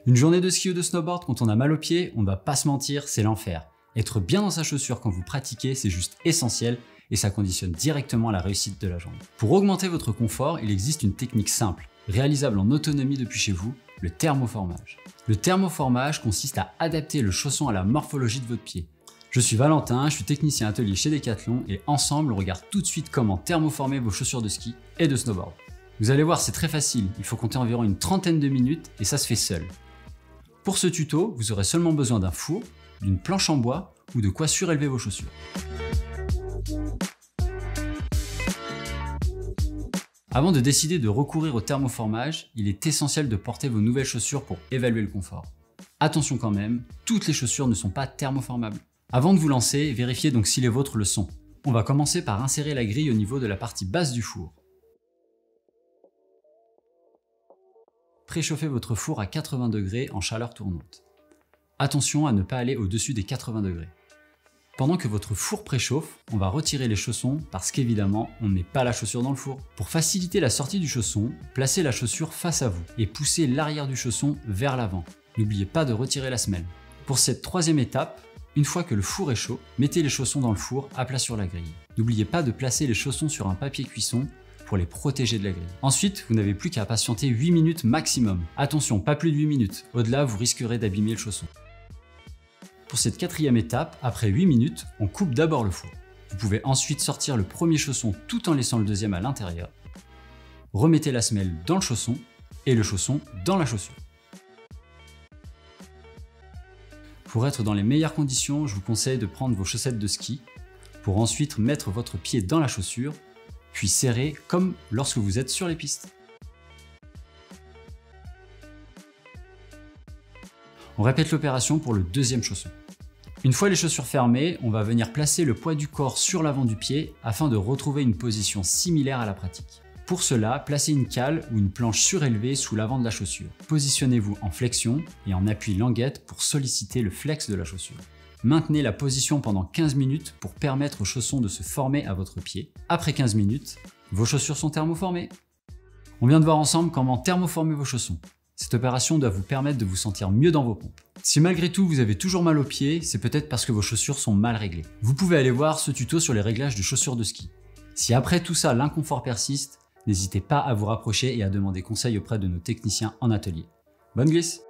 Une journée de ski ou de snowboard quand on a mal aux pieds, on ne va pas se mentir, c'est l'enfer. Être bien dans sa chaussure quand vous pratiquez, c'est juste essentiel et ça conditionne directement la réussite de la jambe. Pour augmenter votre confort, il existe une technique simple, réalisable en autonomie depuis chez vous, le thermoformage. Le thermoformage consiste à adapter le chausson à la morphologie de votre pied. Je suis Valentin, je suis technicien atelier chez Decathlon et ensemble on regarde tout de suite comment thermoformer vos chaussures de ski et de snowboard. Vous allez voir, c'est très facile, il faut compter environ une trentaine de minutes et ça se fait seul. Pour ce tuto, vous aurez seulement besoin d'un four, d'une planche en bois ou de quoi surélever vos chaussures. Avant de décider de recourir au thermoformage, il est essentiel de porter vos nouvelles chaussures pour évaluer le confort. Attention quand même, toutes les chaussures ne sont pas thermoformables. Avant de vous lancer, vérifiez donc si les vôtres le sont. On va commencer par insérer la grille au niveau de la partie basse du four. Préchauffez votre four à 80 degrés en chaleur tournante. Attention à ne pas aller au-dessus des 80 degrés. Pendant que votre four préchauffe, on va retirer les chaussons parce qu'évidemment, on ne met pas la chaussure dans le four. Pour faciliter la sortie du chausson, placez la chaussure face à vous et poussez l'arrière du chausson vers l'avant. N'oubliez pas de retirer la semelle. Pour cette troisième étape, une fois que le four est chaud, mettez les chaussons dans le four à plat sur la grille. N'oubliez pas de placer les chaussons sur un papier cuisson pour les protéger de la grille. Ensuite, vous n'avez plus qu'à patienter 8 minutes maximum. Attention, pas plus de 8 minutes. Au-delà, vous risquerez d'abîmer le chausson. Pour cette quatrième étape, après 8 minutes, on coupe d'abord le four. Vous pouvez ensuite sortir le premier chausson tout en laissant le deuxième à l'intérieur. Remettez la semelle dans le chausson et le chausson dans la chaussure. Pour être dans les meilleures conditions, je vous conseille de prendre vos chaussettes de ski pour ensuite mettre votre pied dans la chaussure puis serrer comme lorsque vous êtes sur les pistes. On répète l'opération pour le deuxième chausson. Une fois les chaussures fermées, on va venir placer le poids du corps sur l'avant du pied afin de retrouver une position similaire à la pratique. Pour cela, placez une cale ou une planche surélevée sous l'avant de la chaussure. Positionnez-vous en flexion et en appui languette pour solliciter le flex de la chaussure. Maintenez la position pendant 15 minutes pour permettre aux chaussons de se former à votre pied. Après 15 minutes, vos chaussures sont thermoformées. On vient de voir ensemble comment thermoformer vos chaussons. Cette opération doit vous permettre de vous sentir mieux dans vos pompes. Si malgré tout vous avez toujours mal aux pieds, c'est peut-être parce que vos chaussures sont mal réglées. Vous pouvez aller voir ce tuto sur les réglages de chaussures de ski. Si après tout ça l'inconfort persiste, n'hésitez pas à vous rapprocher et à demander conseil auprès de nos techniciens en atelier. Bonne glisse!